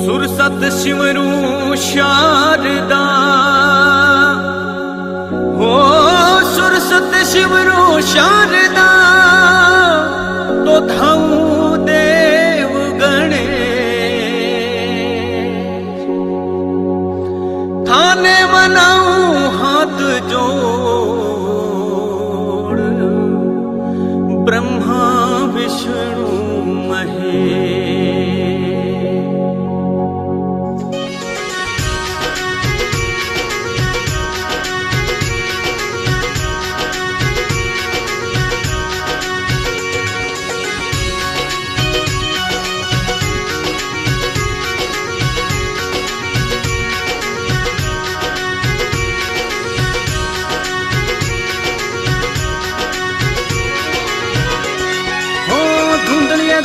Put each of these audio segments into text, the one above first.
सुरसत शिवरू शारदा हो सुरसत शिवरू शारदा तो थाऊ देव गणे थाने मनाऊ हाथ जोड़ ब्रह्मा विष्णु महेश।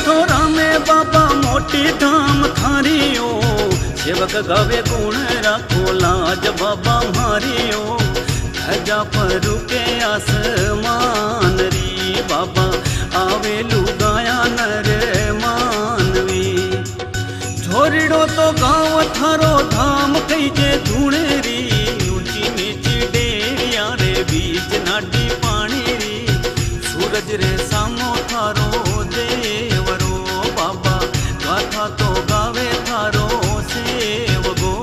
थोरा में बाबा मोटी धाम थारियो सेवक गावे गुण राखो लाज बाबा मारियो धजा पर के आसमान री बाबा आवे लुगाया नर मानवी छोरिड़ो तो गाँव थारो धाम कई जे धूणेरी ऊंची नीची डेरिया रे बीच नाडी पानी री सूरज रे सामो थारो देवरो बाबा गाथा तो गावे थारो सेवगो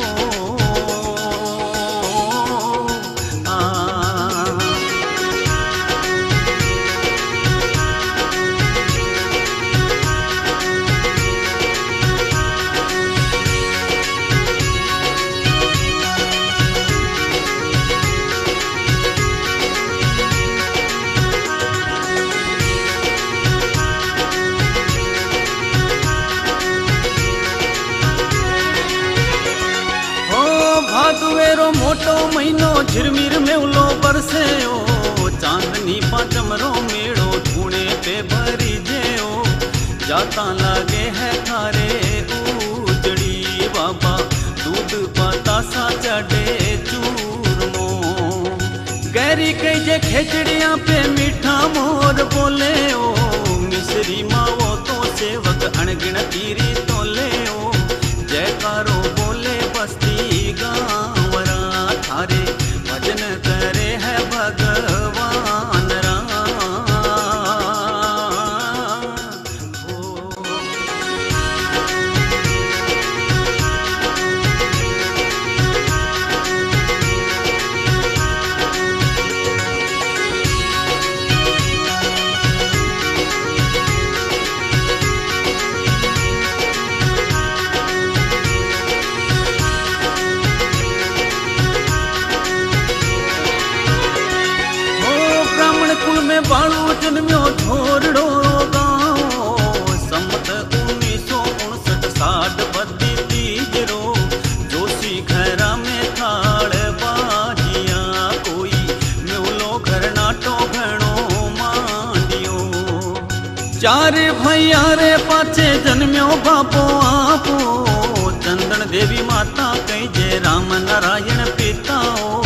भादुवेरो मोटो महीनो झिरमिर मेवलो बरसेओ चांदनी पाचमरो मेड़ो धूणे पे भरी जेओ जाता लागे है थारे उजड़ी बाबा दूध पाता सा चढ़े चूरमो गैरी कई जे खेचड़िया पे मीठा मोर बोले ओ मिसरी मावो तो सेवक अणगिण तीरी तोले ओ जयकारो बोले बस्ती गावरा थारे भजन करे है भगवान राम। बालू जन्म्यो छोरड़ो गाँव सम्मत 1959 साठ बदी तीजरो जोशी घरा में थाड़ बाजिया कोई मेवलो घर नाटो घणो मांडियो चार भैया रे पाछे जन्म्यो बापो आपो चंदन देवी माता कई जे राम नारायण पिताओ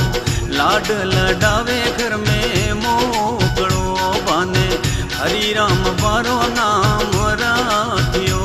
लाड लडावे घर में मोकड़ो बाने हरि राम बारो नाम राखियो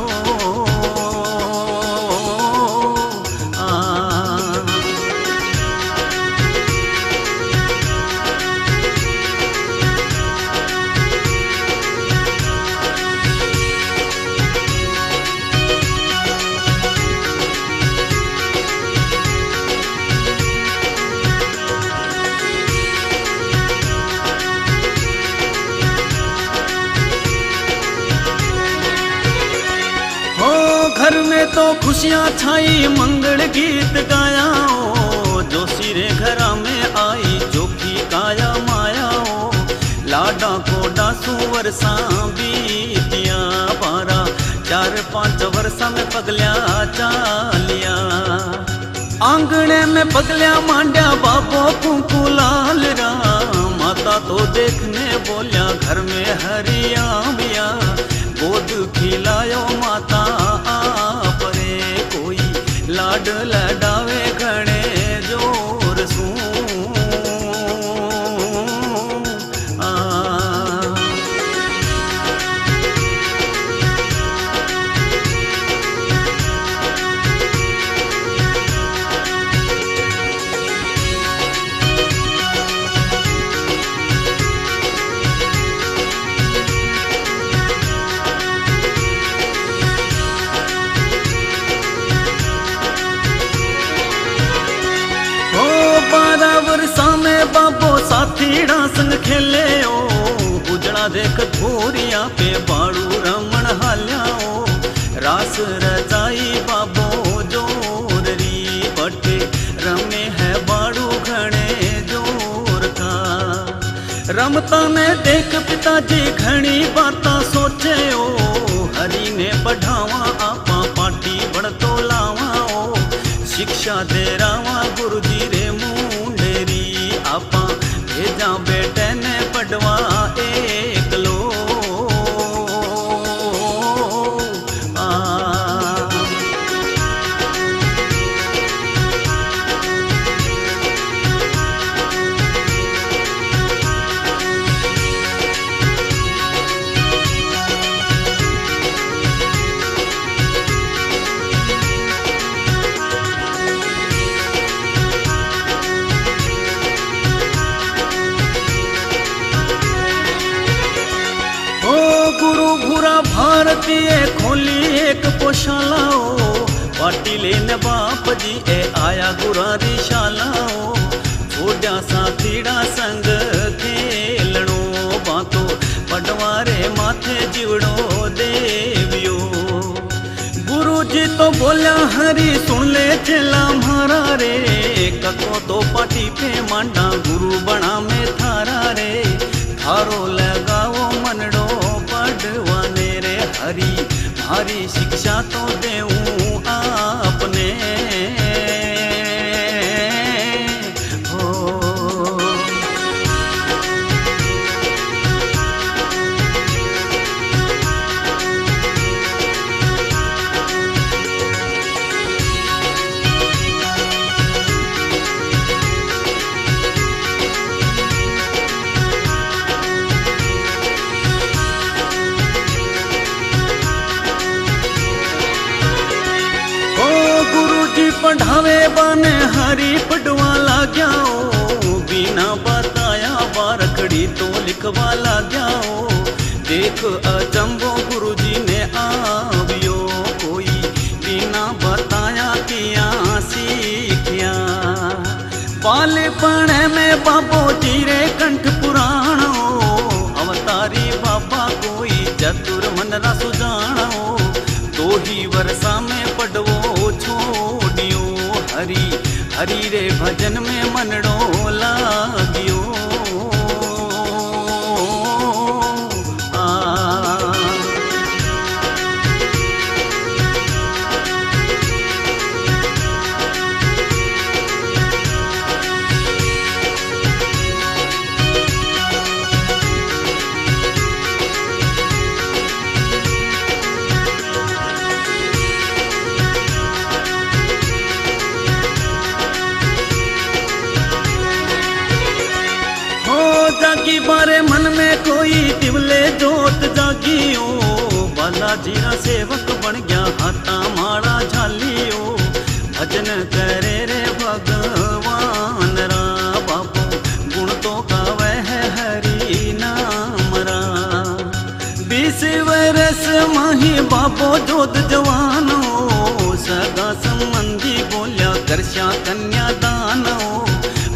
घर में तो खुशियाँ छाई मंगल गीत गाया ओ जोशी रे घरा में आई जोखी काया माया ओ लाडा को डासू वर्षा बीतिया 12-4-5 वर्षा में पगल्या चालिया आंगणे में पगल्या मांड्या बाबो कुंकू लाल रा माता तो देखने बोलिया घर में हरिया मिया गोद खिलायो माता आपरे कोई लाड लडावे घणे जोर सू साथीड़ा संग खेले ओ, उजड़ा देख धोरिया पे बाड़ू रमण हाल्याओ। रास रचाई बाबो जोररी बटे रमे है बाड़ू घणे जोर था। रमता ने देख पिताजी घणी बाता सोचे ओ, हरी ने बढ़ावा आपा पाटी बढ़तो लावा ओ। शिक्षा दे रावा गुरु जी रे मुंडेरी आपा भेजा बेटे ने पढ़वा एकलो। गुरु भूरा भारतीय खोली एक पोशालाओ। पाटीले ने बाप जी ए आया गुरारी शालाओ। छोड़ा साथीड़ा संग खेलणो बातो पटवारे माथे जीवड़ो देवियो। गुरु जी तो बोल्या हरी सुन ले चेला मारा रे। कको तो पाटी पे मांडा गुरु बना में थारा रे। थारो लगाओ मनड़ो पढ़वाने रे हरी। भारी शिक्षा तो देऊं आपने हो। पढ़ावे बाने हरी पढ़वा लाग्या ओ। बिना बताया बारखड़ी तो लिखवा लाग्या ओ। देख अचंबो गुरु जी ने आवियो कोई बिना बताया किया सीखिया। बालपण में बाबो जी रे कंठ पुराणो। अवतारी बाबा कोई चतुर मनरा सुजाणो। दो ही वर्षा में पढ़वो छोड़ियो हरी। हरी रे भजन में मनड़ो लागियो। जागी बारे मन में कोई तिवले जोत जागियो। बालाजी रा सेवक बन गया हाथा माड़ा झालियो। भजन करे रे भगवान रा बाबू गुण तो गावे है हरि नाम रा। 20 वर्ष माही बाबो जोत जवानो। सगा संबंधी बोलिया करशा कन्या दानो।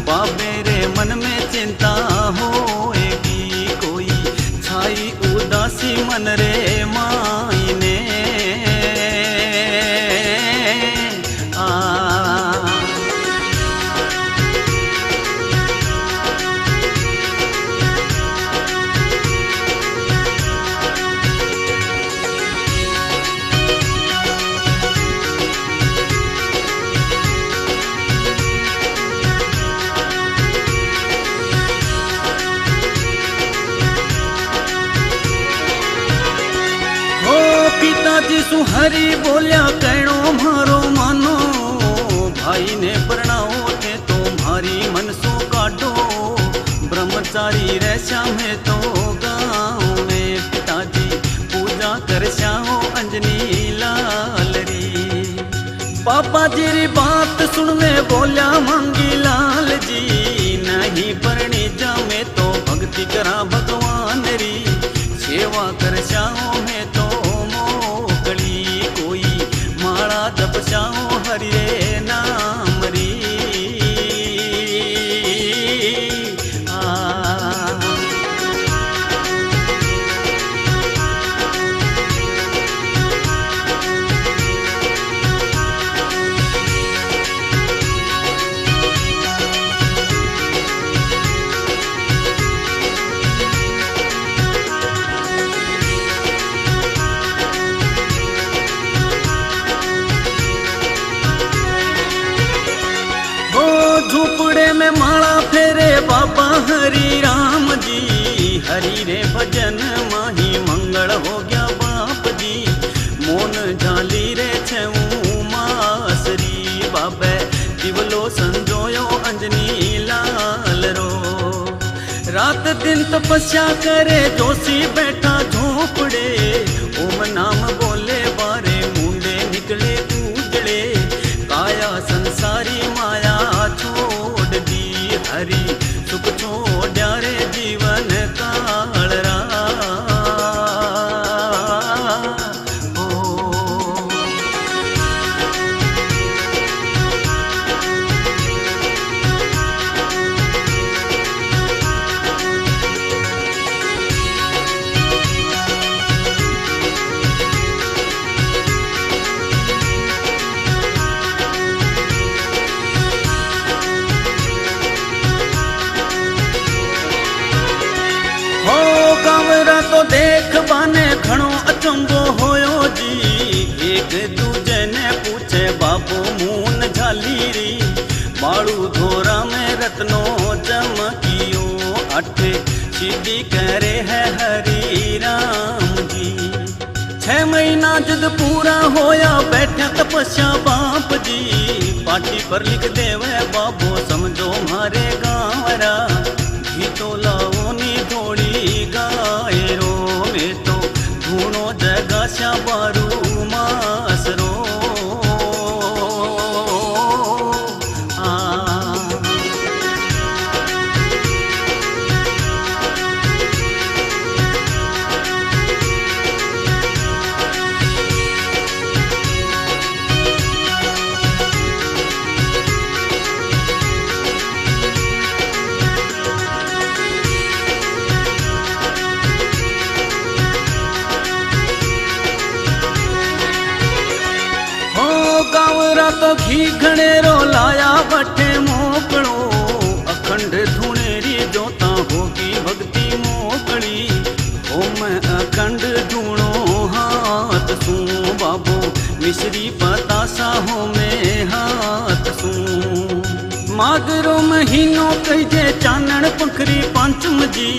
बाबे रे मन में चिंता होएगी कोई छाई उदासी मन रे मायने आ। पिताजी सुहरी बोलिया कहणो मारो मानो। भाई ने परणाओ थे तो भारी मन सो काटो। ब्रह्मचारी रह श्यामे तो गाँव में पिताजी पूजा कर श्याओ अंजनी लाल री। पापा जी री बात सुन में बोलिया मांगी लाल जी। नहीं परणी जामे तो भक्ति करा भगवान री। सेवा कर श्याओ में तो कोई माड़ा जपशाओ हरि रे नाम री आ। हरी रे भजन माही मंगल हो गया बाप जी। मोन झाली रे छऊ मासरी बाबे दिवलो संजोयो अंजनी लाल रो। रात दिन तपस्या करे जोशी बैठा झोपड़े, ओम नाम बोले बारे मुंडे निकले उजड़े। काया संसारी माया छोड़ दी, हरी सुख छोड़ा रे जीवन काल रा। तो देख बाने घणो अचंबो होयो जी। एक दूजे ने पूछे बाबू मून झाली री, बाड़ू धोरा में रत्नो चमकियो। अठे सीधी करे है हरी राम जी। 6 महीना जद पूरा होया बैठे तपस्या बाप जी। पाटी पर लिख देवे बाबू समझो मारे गाँवरा। तो लाओनी थोड़ी गायरो में तो धूनो जगा श्याबारू मासरो। गावरा तो घी घनेरो लाया बटे मोकड़ो। अखंड धुनेरी जोता होगी भक्ति मोकड़ी। ओ मैं अखंड धुणो हाथ सू बाबू, मिश्री पतासा हो में हाथ सू। मागरो महीनो कहे चानण पखरी पंचम जी।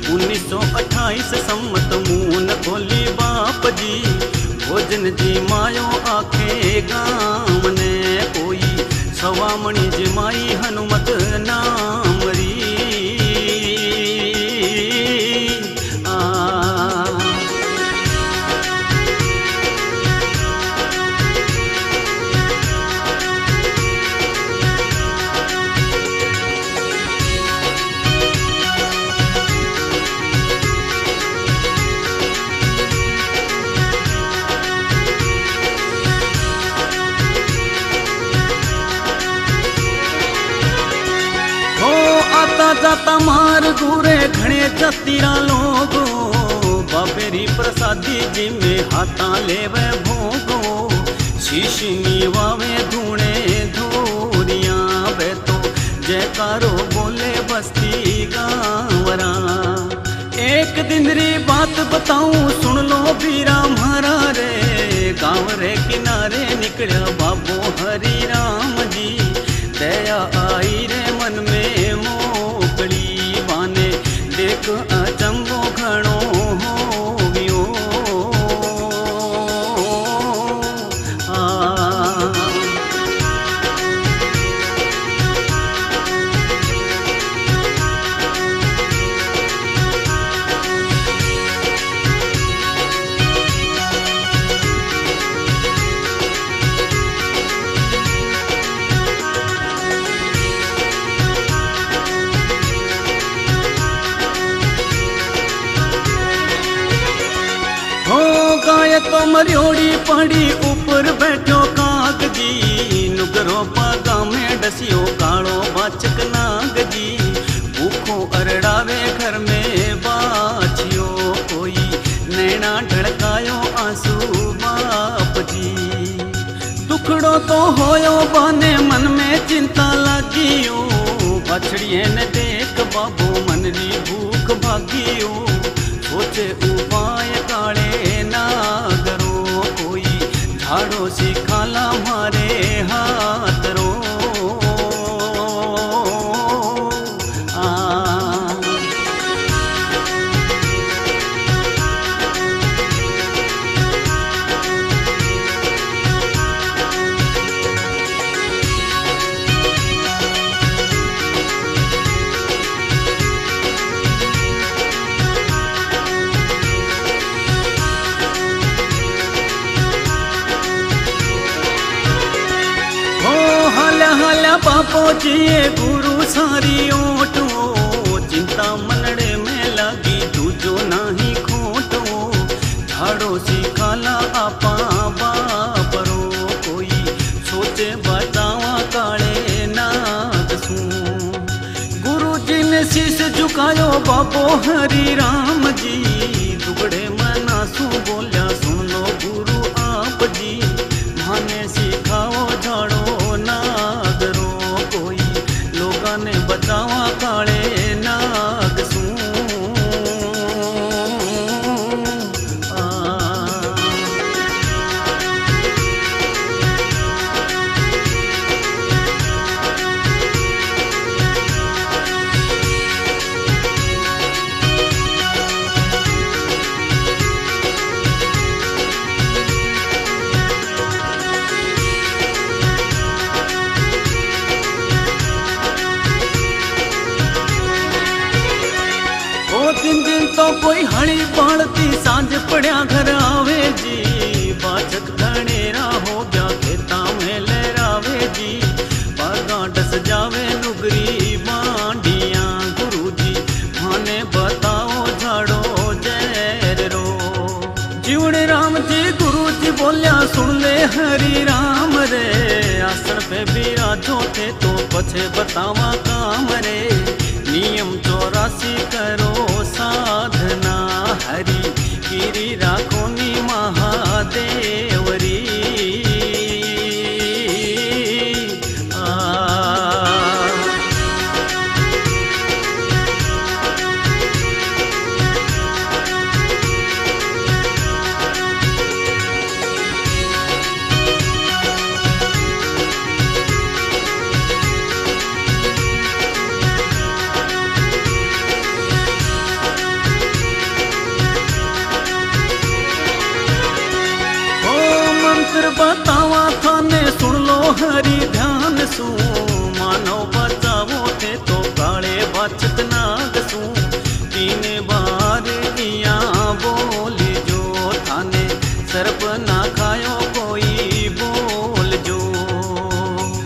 1928 सम्मत मून खोली बाप जी। भोजन जी मायो आखे गाम ने कोई, सवामणी जी माई हनुमत नाम री। जाता मार गुरे घणे जतीरा लोगो। बाबेरी प्रसादी जी में हाथा लेवे भोगो। शीशनी वावे धूणे धूरिया वे तो जयकारो बोले बस्ती गावरा। एक दिन री बात बताऊं सुन लो बीरा म्हारा रे। गाँव रे किनारे निकला बाबू हरि राम जी। दया आई रे मन में मोकड़ी बाने, देख अचंबो घणो होवियो। तो मरियोड़ी पड़ी ऊपर बैठो काग जी। नुगरो पागा में डसियो कालो बाचक नाग जी। भूखो अरड़ावे घर में बाछियो कोई, नैना ढड़कायो आंसू बाप जी। दुखड़ो तो होयो बाने मन में चिंता लागियो। बछड़िए ने देख बाबू मन री भूख भागियो। सोचे उपाय काले नागरो कोई, झाड़ो सी खाला मारे हाथ रो। पहुंचिए गुरु सारी ओटो, चिंता मनड़े में लगी दूजो नाही खोटो। झाड़ो सिखाला आपा बापरो, कोई सोचे बतावा काले नाग सू। गुरु जी ने शीश झुकायो बाबो हरि राम जी, दुगड़े मना सू बोलिया सुन लो गुरु आप जी। माने सिखाओ झाड़ो नागरो, कोई लोगा ने बचावा काले नाग सू। दिन दिन तो कोई हड़ी बाड़ती सांझ पड़िया घर आवे जी। बाचक धनेरा हो गया खेता में लहरावे जी। बागा डस जावे नुगरी बांडिया, गुरु जी माने बताओ झाड़ो जैर रो। जीवड़े राम जी गुरु जी बोलिया सुन ले हरि राम रे। आसन पे बिराजो थे तो पछे बतावा काम रे। नियम 84 करो साधना, हरि गिरी राखोनी महादेवरी। बतावा थाने सुन लो हरि ध्यान सू। मानो बचावो थे तो काले बाचक नाग सू। 3 बार दिया बोली जो, थाने सर्प ना खायो कोई बोल जो।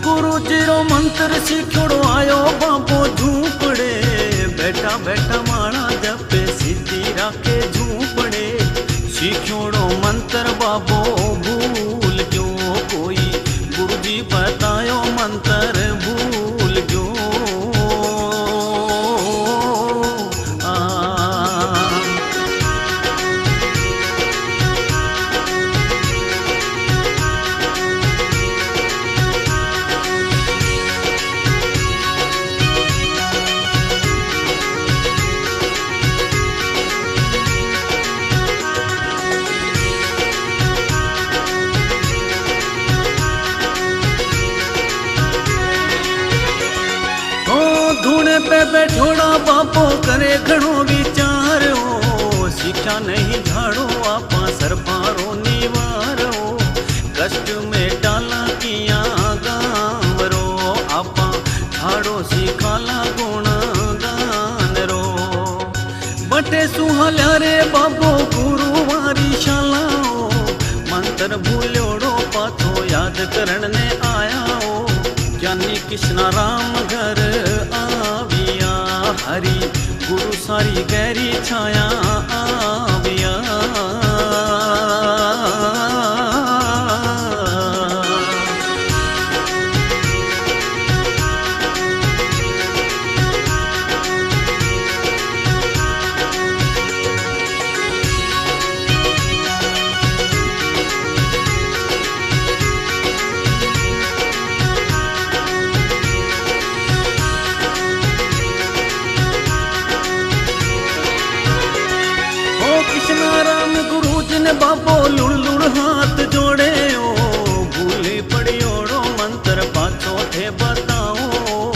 गुरु जीरो मंत्र सीखोड़ो आयो बाबो झूपड़े। बैठा बैठा माणा जपे सिद्धि राखे झूपड़े। सीखोड़ो मंत्र बाबो भूल जो, कोई गुरुजी बतायो मंत्र भूल जो। धूने पे बैठोड़ा बापो करे घणो विचार हो। शिक्षा नहीं झाड़ो आपा सरपारो निवारो। कष्ट में डाला किया गावरो, आपा झाड़ो सिखाला गुण गान रो। बटे सुहाल्या रे बाबो गुरुवारी शालाओ। मंत्र भूल्योड़ो पाछो याद करण ने आया हो। ज्ञानी कृष्णा राम घर आविया, हरि गुरु सारी गहरी छाया आविया। बाबो लुड़ लुड़ हाथ जोड़े ओ। भूली पड़ियोड़ो मंत्र पाछो थे बताओ।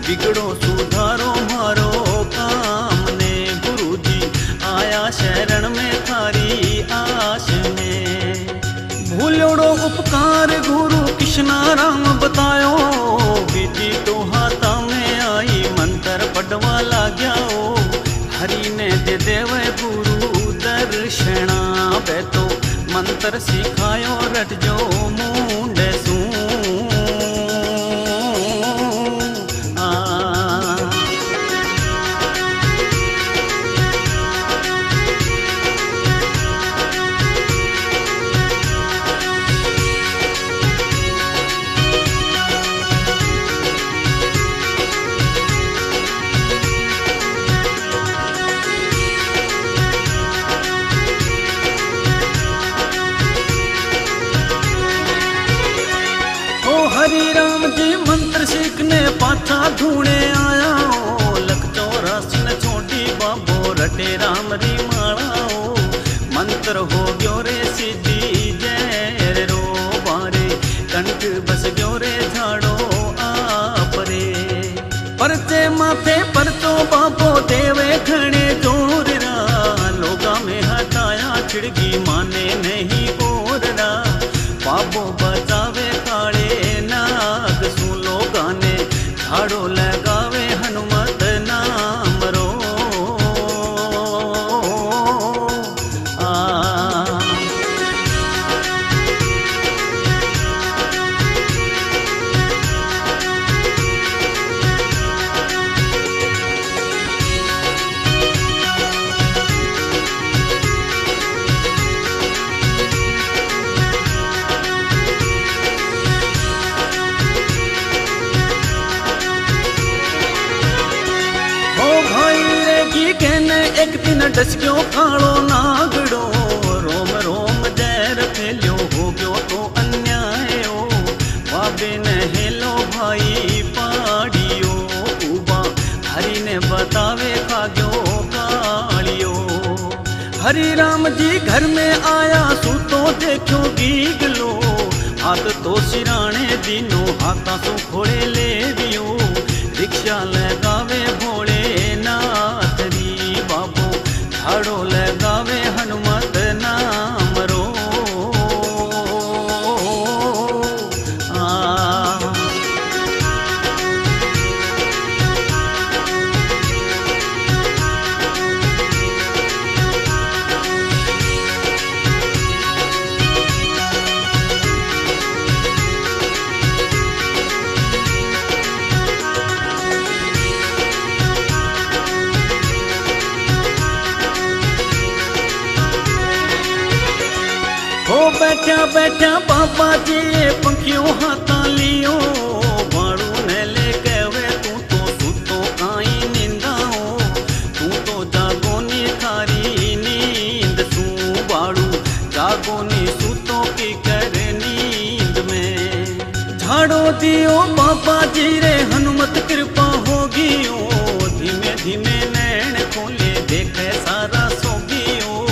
बिगड़ो सुधारो मारो काम ने, गुरु जी आया शरण में थारी आश में। भूलोड़ो उपकार गुरु कृष्णा राम बतायो। बीजी तो हाथा में आई मंत्र पढ़वा लाग्या ओ। हरि ने दे देवे गुरु दर्शना, बैठो मंत्र सिखायो रट जो मुंडे सू। पाछा ढूंढे आया ओ लख 84 न छोटी बाबो रटे राम री माला ओ मंत्र हो गयो रे सिद्धि जय रो बारे कंठ बस गयो रे झाड़ो आपरे परचे माथे परचो बाबो देवे घणे जोर रा लोगा में हटाया छिड़गी माने नहीं गोरड़ा बाबो बचावे काले नाग सु लोगा ने झाड़ो लगावे हनुमत नाम रो एक दिन डसक्यो कालो नागड़ो रोम रोम जैर फैल्यो हो गयो तो अन्याय ओ बाबे ने हेलो भाई पाड़ियो उबा हरि ने बतावे खाग्यो कालियो हरि राम जी घर में आया सू तो देखो गीगलो हाथ तो सिराने दिनो हाथा सो खोड़े ले दियो रिक्शा लगावे भोले नाथ री बाबो झाड़ो लगावे हनुमत नाम रो बैठा बैठा बाबा जी पंखियों हाथा लियो बाड़ू ने लेके वे तू तो सुतो आई निंदाओ तू तो जागोनी थारी नींद सू बाड़ू जागोनी सुतो की कर नींद में झाड़ो दियो बाबा जी रे हनुमत कृपा होगी ओ धीमे धीमे नैन खोले देखे सारा सोगियो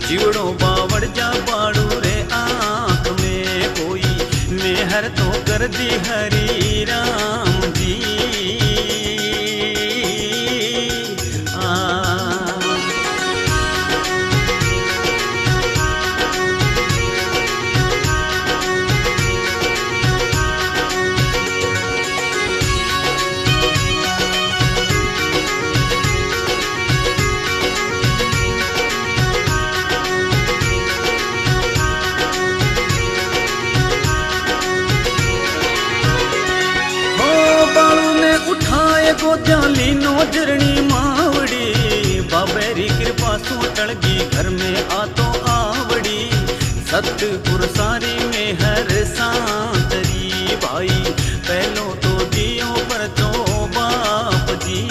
जीवड़ो बावड़ जा बाड़ू मेहर तो कर दी हरि राम जी उठाए गोद्या लीनो जरणी मावड़ी बाबेरी कृपा सो टलगी घर में आ तो आवड़ी सतपुर सारी में हर सांतरी भाई पहलो तो दियो पर तो बाप जी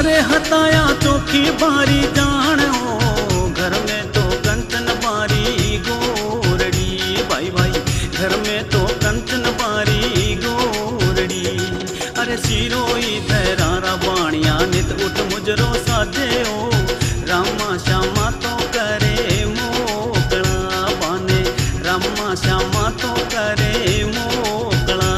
अरे हताया चोखी बारी जान हो, घर में तो कंचन बारी गोरड़ी। भाई भाई घर में तो कंचन बारी गोरड़ी। अरे सिरोई धरारा बाणिया नित उठ मुजरो साजे हो, रामा श्यामा तो करे मोकला बाने, रामा श्यामा तो करे मोकला।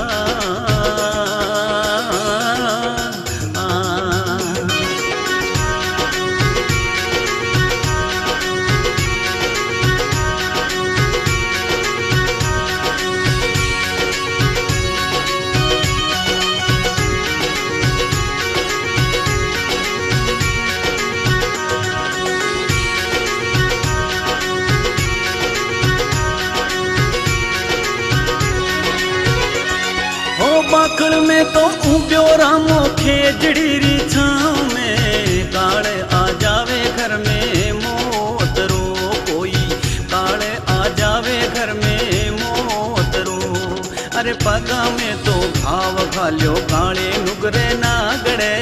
बाखड़ में तो उब्यो रामो खेजड़ी री छाँव में, काले आ जावे घर में मोतरो कोई, काले आ जावे घर में मोतरो। अरे पगा में तो घाव घाल्यो काले नुगरे नागड़े,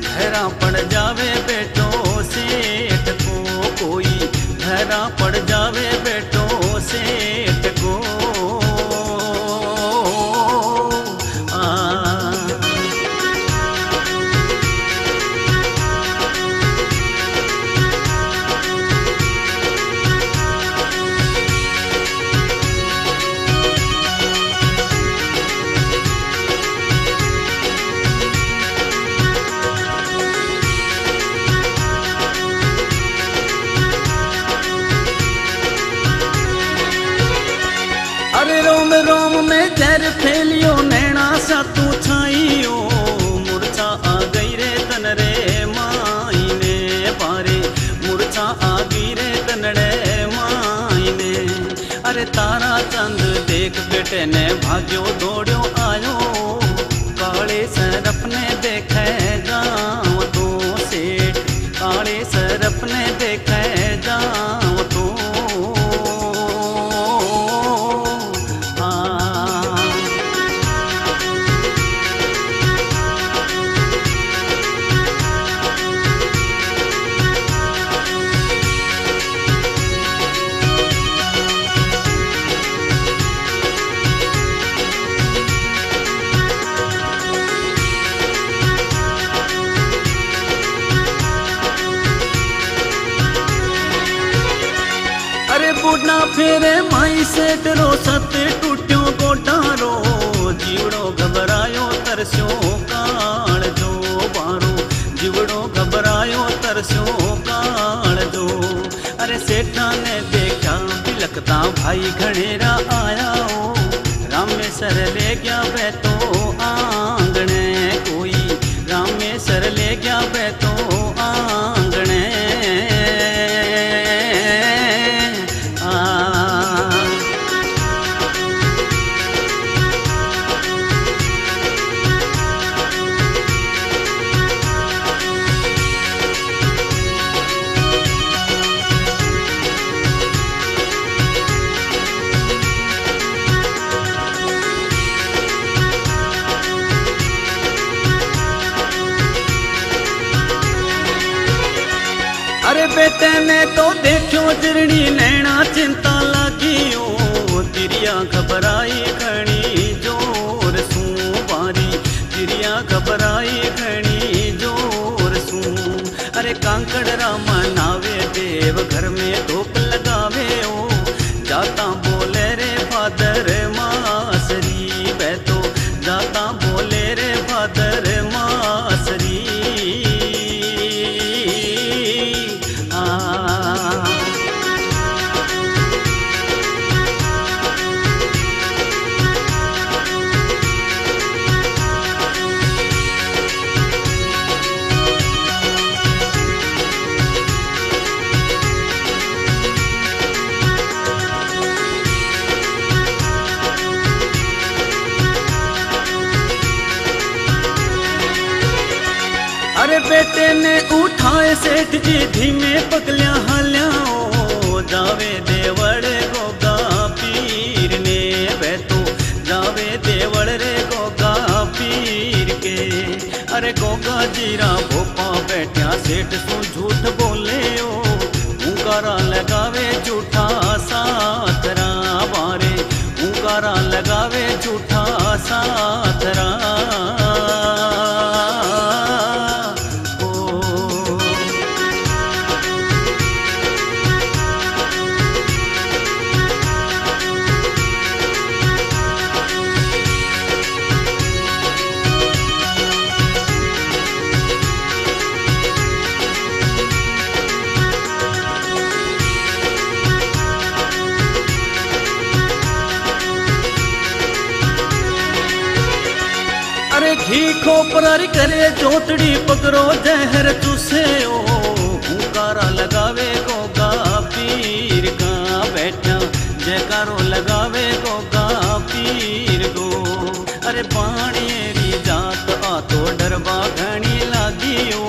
घरा पड़ जावे बेटो सेठ को कोई, घरा पड़ जावे बेटो सेठ को। अरे रोम रोम में जर फैलियो नैना सा तू छाइयो, मूर्छा आ गई रे तन रे मायने पारे, मूर्छा आ गई रे तनड़े मायने। अरे तारा चंद देख बेटे ने भाग्यो दौड़ो आयो, काले सरप ने देखे गाँव तो सेठ, काले सरप ने देखे गाँव तो। अरे बूढ़ा फेरे माई से डरो सत टूट्यो गोडारो, जीवड़ो घबरायो तरस्यो काल जो बारो, जीवड़ो घबरायो तरस्यो काल जो। अरे सेठा ने देखा बिलकता भाई घनेरा आया हो, रामेश्वर ले गया वे तो आंगणे कोई, रामेश्वर ले गया वे तो आंगणे। अरे बेटे ने तो देखो जिरणी नैना चिंता लागियो, तिरिया घबराई घणी जोर सू बारी, तिरिया घबराई घणी जोर सू। अरे कांकड़ रामा नावे देव घर में धूप लगावे ओ, जाता बोले रे फादर मासरी बैठो, जाता बोले रे फादर मासरी। अरे बेटे ने उठाए सेठ जी धीमे पगलिया हाल्याओ, जावे देवड़ गोगा पीर ने बैठो, जावे देवड़ रे गोगा पीर के। अरे गोगा जीरा भोपा बैठा सेठ सु झूठ बोले ओ हुंकारा लगावे झूठा साथरा बारे हुंकारा लगावे झूठा साथरा घी खोपरारी करे चोटड़ी पकड़ो जहर चूसे ओ हुंकारा लगावे गोगा पीर का बैठा जयकारो लगावे गोगा पीर गो। अरे पाणीरी जात आ तो डरबा घणी लागियो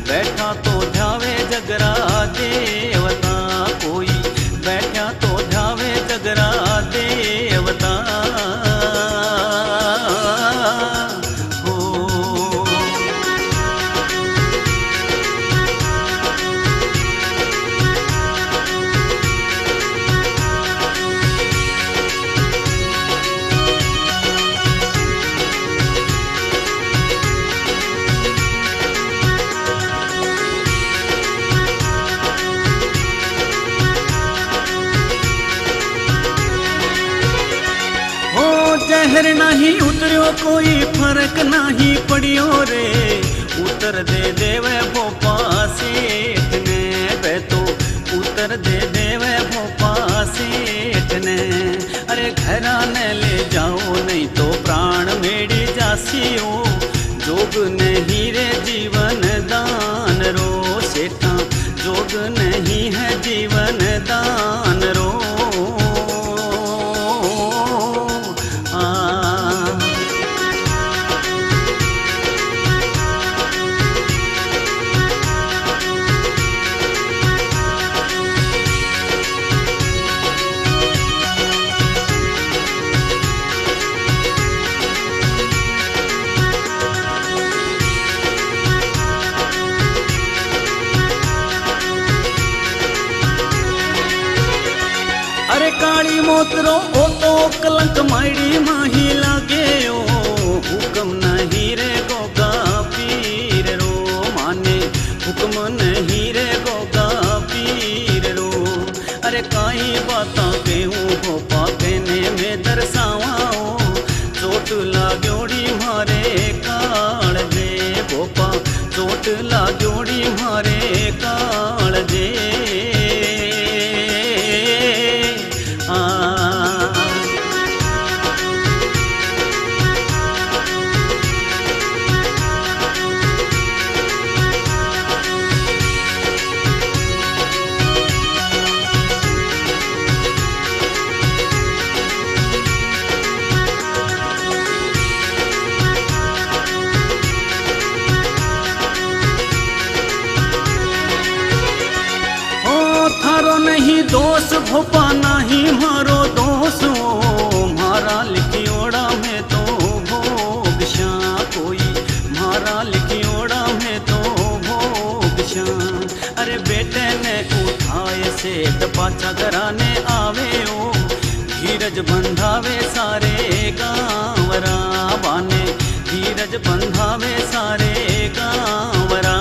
बैठा तो ध्यावे जगरा देवता कोई बैठा तो ध्यावे जगरा देवता। जहर नहीं उतरियो कोई फर्क नहीं पड़ियो रे उतर दे देवे भोपा सेठ ने बैतो उतर दे देवे भोपा सेठ ने। अरे घरा ने ले जाओ नहीं तो प्राण मेरी जासियो जोग नहीं रे जीवन दान रो सेठा जोग नहीं है जीवन दान रो। अरे काली मोतरो ओ तो कलंक माड़ी माही लागे ओ हुक्म नहीं रे गोगा पीर रो माने हुक्म नहीं रे गोगा पीर रो। अरे काई बाता कहूँ भोपा कहने में दर्शावाओ चोट लाग्योड़ी मारे काल दे भोपा चोट लाग्योड़ी मारे काल दे। थारो नहीं दोष भोपा नहीं मारो दोष मारा लिखियोड़ा में तो भोग श्या कोई मारा लिखियोड़ा में तो भोग श्या। अरे बेटे ने उठाए सेठ पाछा घराने आवे ओ धीरज बंधावे सारे गांवरा बाने धीरज बंधावे सारे गांवरा।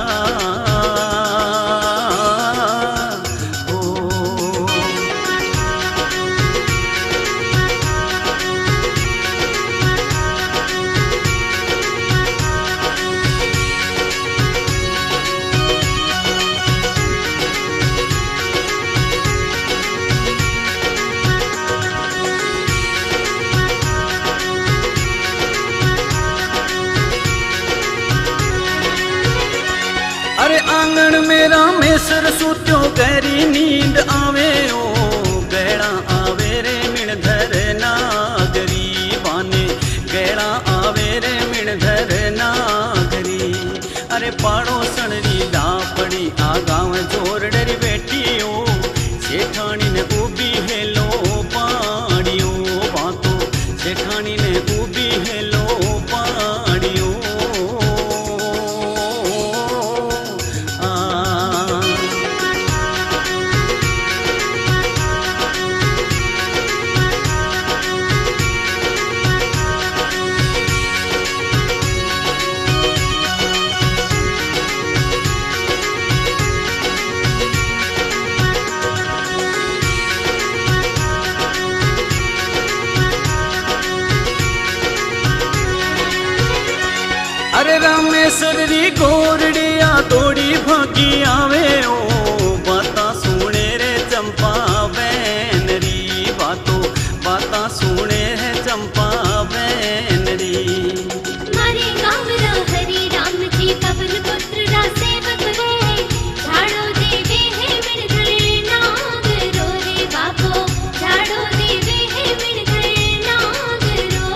अरे आंगन में रामेश्वर सूत्यो गहरी नींद आवे ओ गैड़ा आवे रे मिणधर नागरी बाने गैड़ा आवे रे मिणधर नागरी। अरे पाड़ोसन री दापड़ी आ गाँव जोर डरी बैठियो सेठानी ने उबी हेलो पाड़ियो बातो सेठानी ने उबी हेलो पाड़ियो। सररी गोरड़िया दौड़ी भागी आवे ओ बाता सुने रे चंपा बहन री बातों बाता सुने है चंपा बहन री। मारे गाँव रा हरि राम जी पवन पुत्र रा सेवक रे झाड़ो देवे है मिणघरे नाग रो रे बापो झाड़ो देवे है मिणघरे नाग रो।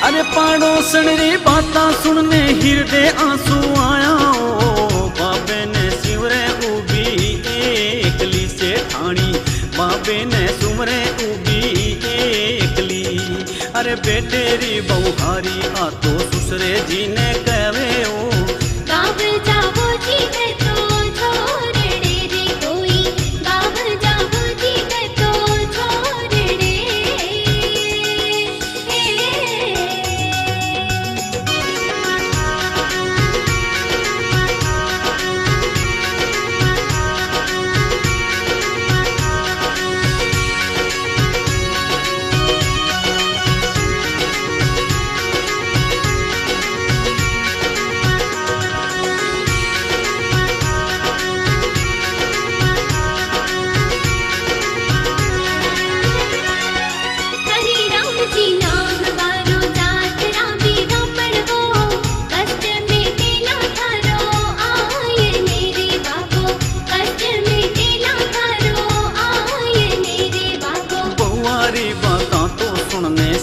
अरे पाड़ोसन री बाता सुनने हृदय आंसू आया ओ बाबे ने सिमरे उबी एकली से ठाणी बाबे ने सुमरे उबी एकली। अरे बेटे री बहुहारी आ तो सुसरे जी ने कहवे ओ गाँव जाओ जी गए तो छोड़े रे कोई गाँव जाओ जी गए तो छोड़े रे।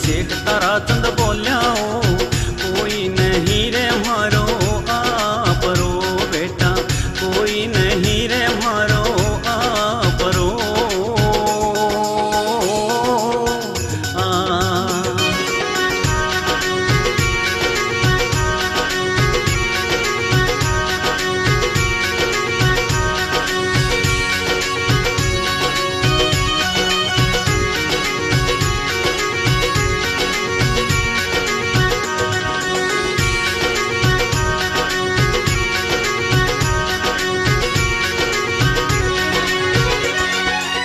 सेठ ताराचंद बोल्या ओ कोई नहीं रे मारो आपरो बेटा कोई नहीं रे मारो आपरो आ।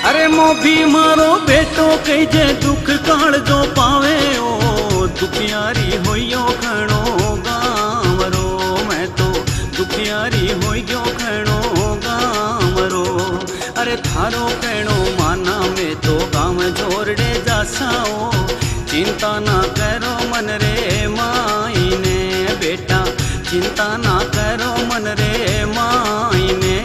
अरे मोभी मारो बेटो कई जे दुख काल जो पावे ओ दुखियारी होइयो खणो गांवरो मैं तो दुखियारी होइयो खणो गांवरो। अरे थारो कहणो माना में तो गांव जोरड़े जासाओ चिंता ना करो मन रे माईने बेटा चिंता ना करो मन रे माईने।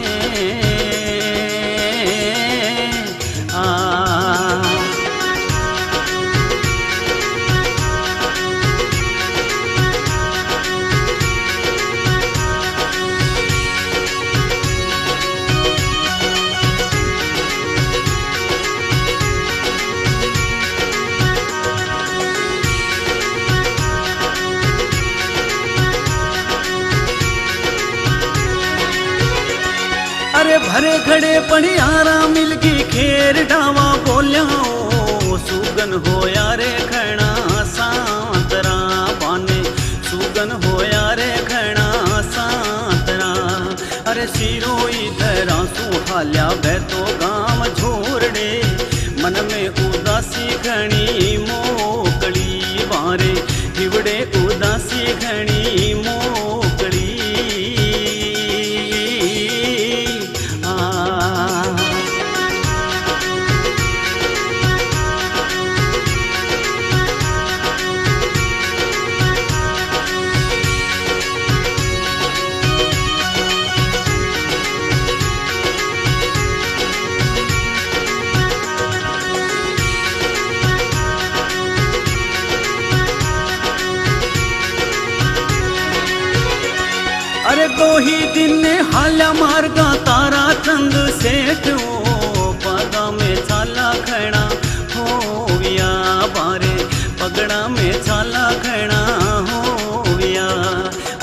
अरे भरे घड़े पड़ियारा मिलगी खेर डावा बोलिया ओ सुगन होया रे खणा सांतरा बाने सुगन होया रे खणा सांतरा। अरे सिरो इधर हाल्या वे तो गाम झोरड़े मन में उदासी घणी मोकड़ी बारे हिवड़े उदासी घणी मोकड़ी अरे दो ही दिन ने हाल्या मार्गा तारा चंद सेठ ओ पगा में छाला खैणा होविया बारे पगड़ा में छाला खैणा होविया।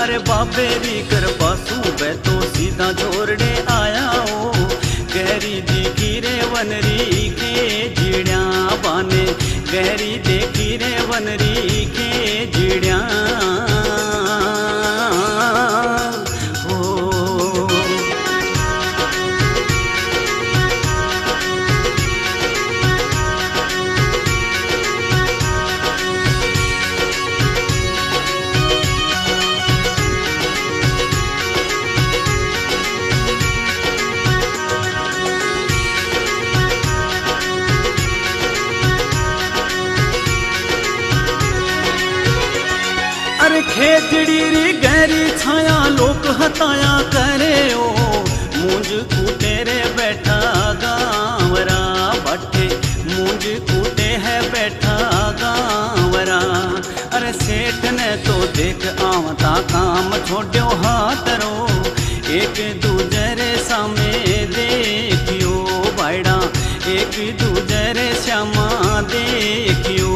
अरे बाबेरी कर पासू वे तो सीधा जोरड़े आया ओ गहरी दिखी रे वनरी के जिड़िया बाने गहरी देखी रे वनरी के जिड़िया। अरे खेजड़ी री गहरी छाया लोक हताया करे ओ मूंज कूटे रे बैठा गावरा बट्टे मूंज कूटे है बैठा गावरा। अरे सेठ ने तो देख आवता काम छोड़ो हाथ रो एक दूजे रे सामे देखियो बायड़ा एक दूजे रे श्यामा देखियो।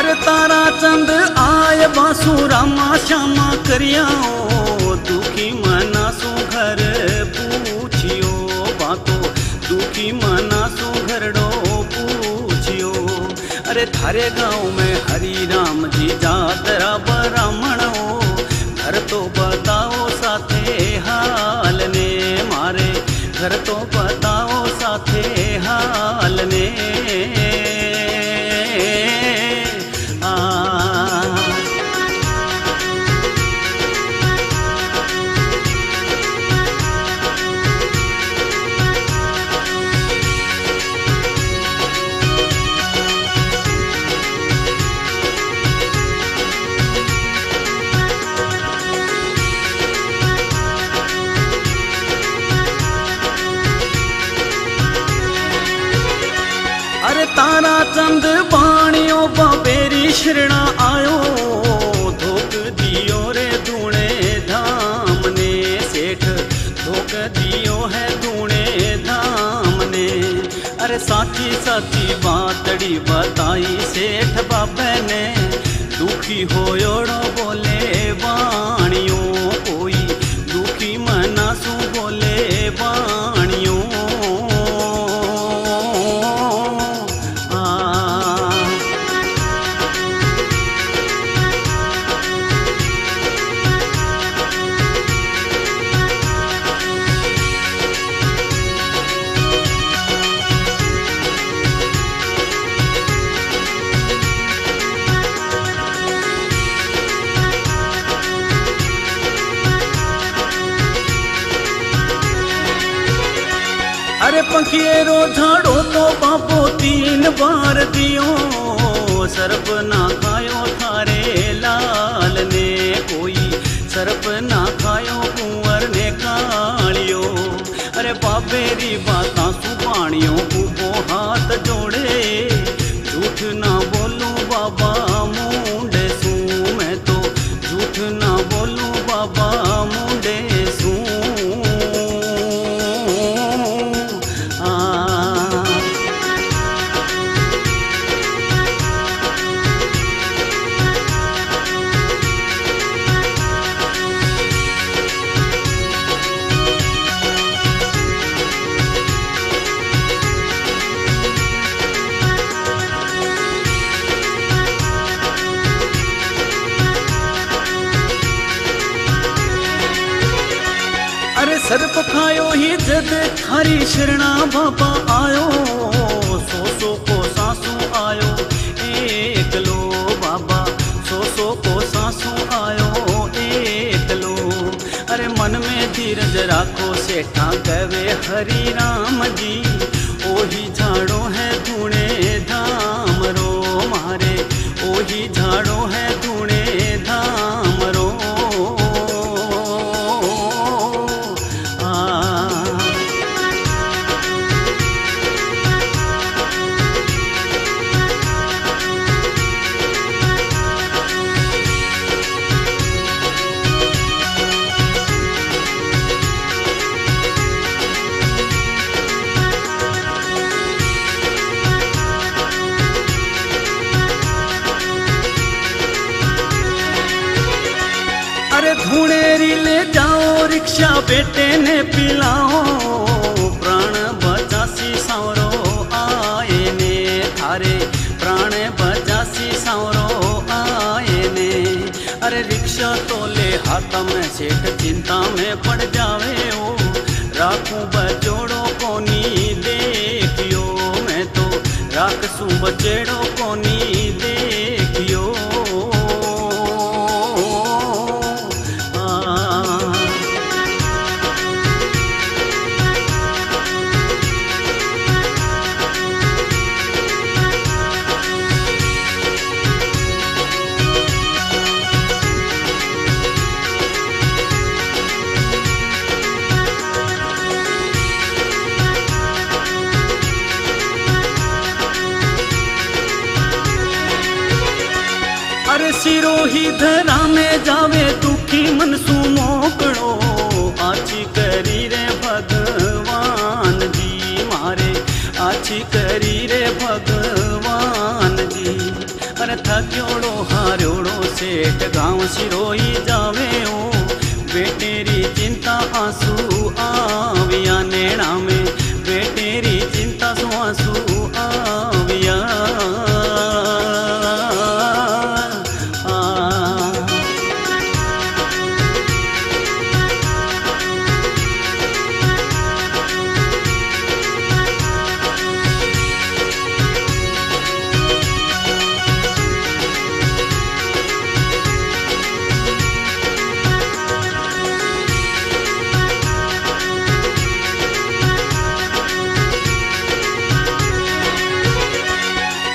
अरे तारा चंद आय बांसुरा माँ श्यामा करियाओ दुखी मना सु घर पूछियो बातो दुखी मना सु घरडो पूछियो। अरे थारे गाँव में हरि राम जी जातरा ब्राह्मण हो घर तो बताओ साथे हाल ने मारे घर तो बताओ साथे हाल ने। अरे तारा चंद बाणियो बाबेरी शरणा आयो धोक दियो रे धूणे धाम ने सेठ धोक दियो है धूणे धाम ने। अरे साची साची बातड़ी बताई सेठ बाबे ने दुखी होयोड़ो बोले बाणियो कोई दुखी मना सु बोले बाणियो। अरे पंखिएरो झाड़ो तो बाबो 3 बार दियो सर्प ना खायो थारे लाल ने कोई सर्प ना खायो कुंवर ने कालियो। अरे बाबेरी बाता सुपाणियों उबो हाथ जोड़े झूठ ना बोलूं बाबा मुंडे सू मैं तो झूठ ना बोलूं बाबा मुंडे सू। सर्प खायो ही जद थारी शरणा बाबा आयो, सो को सासू आयो एकलो बाबा, सो को सासू आयो एकलो। अरे मन में धीरज राखो सेठा कहे हरि राम जी, ओही झाड़ो है धूणे धाम रो मारे, ओही झाड़ो है धूणे धाम रो। अरे धूणेरी ले जाओ रिक्शा बेटे ने पिलाओ, प्राण बचासी सावरो आए ने थारे, प्राण बचासी सावरो आए ने। अरे रिक्शा तो ले हाथ में सेठ चिंता में पड़ जावे ओ, राखूं बचोड़ो कोनी देखियो, मैं तो राखसूं बचेड़ो कोनी देखियो। अरे सिरोही धरा में जावे दुखी मन सु मोकड़ो, आची करी रे भगवान जी मारे, आची करी रे भगवान जी। अरे थक्योड़ो हारोड़ो सेठ गाँव सिरोही जावे ओ, बेटेरी चिंता आंसू आविया नैना में, बेटेरी चिंता सु आंसू आविया।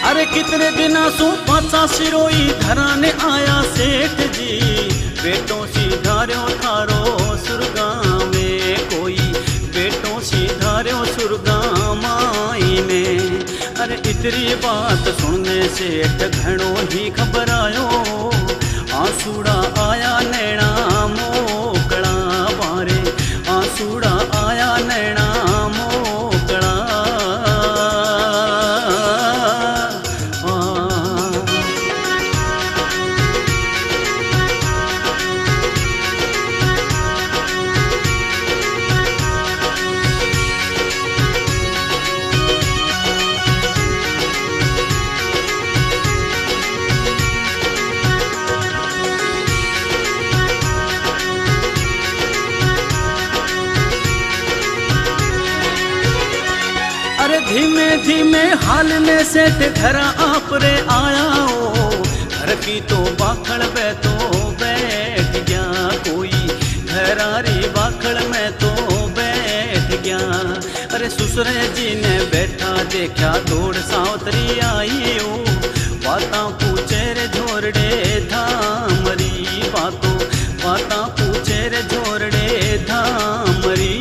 अरे कितने दिना सु पाचा सिरोई धराने आया सेठ जी, बेटों सीधार्यो थारो सुरगा में कोई, बेटों सीधार्यो सुरगा माई ने। अरे इतनी बात सुनने सेठ घणो ही घबरायो, आंसूड़ा आया नैना मोकड़ा बारे, आंसूड़ा आया नैना मोकड़ा। अरे धीमे धीमे हाल में सेठ घर आप रे आया ओ, घर की तो बाखड़ पे तो बैठ गया कोई, घरारी बाखड़ में तो बैठ गया। अरे ससुरे जी ने बैठा देखा दौड़ सावतरी आई ओ, बातां पूछे रे झोरड़े धामरी, बातों बातां पूछे रे झोरड़े धामरी।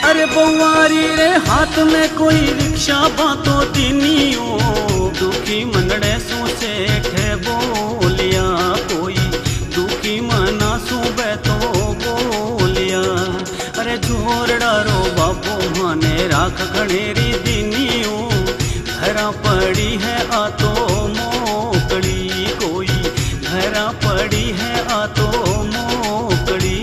अरे बुआरी रे हाथ में कोई रिक्शा बातों दीनियो, दुखी मनड़े सो सेठ बोलिया कोई, दुखी मना सू बैतो बोलिया। अरे झोरड़ा घनेरी दीनियों घरा पड़ी है आ तो मोकड़ी कोई घरा पड़ी है आ तो मोकड़ी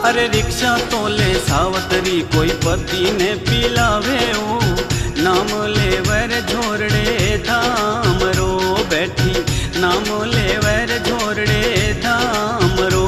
अरे रिक्शा तो ले सावतरी कोई पति ने पिलावे ओ नाम लेवर झोरड़े धामरो बैठी नाम लेवर झोरड़े धामरो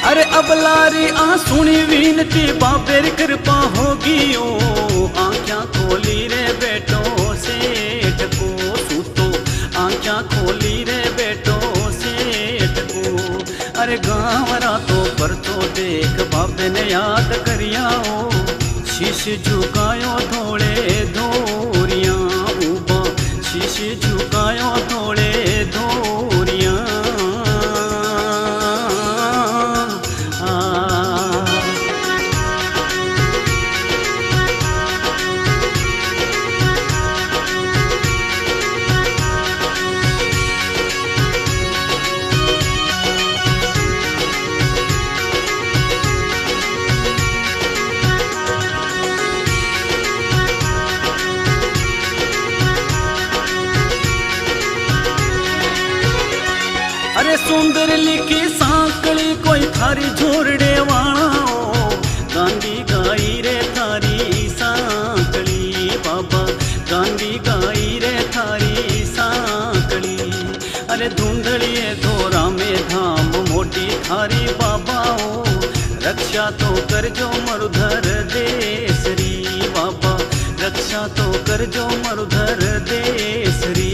अरे अब लारी आ सुनी विनती बाबेर कृपा होगी ओ आँख्या खोली रे बेटो सेठ को सूतो आँख्या खोली रे बेटो सेठ को अरे गाँवरा तो पर तो देख बाबे ने याद करियाओ शीश झुकायो धोड़े धोरिया उबा शीश झुकायो धोड़े धोरिया अरे सुंदर लिखी सांकली कोई थारी झोरड़े वाला गांधी गाई रे थारी सांकली बाबा गांधी गाई रे थारी सांकली अरे धुंधलिए धोरा में धाम मोटी थारी बाबा ओ रक्षा तो करजो मरुधर देसरी बाबा रक्षा तो करजो मरुधर देसरी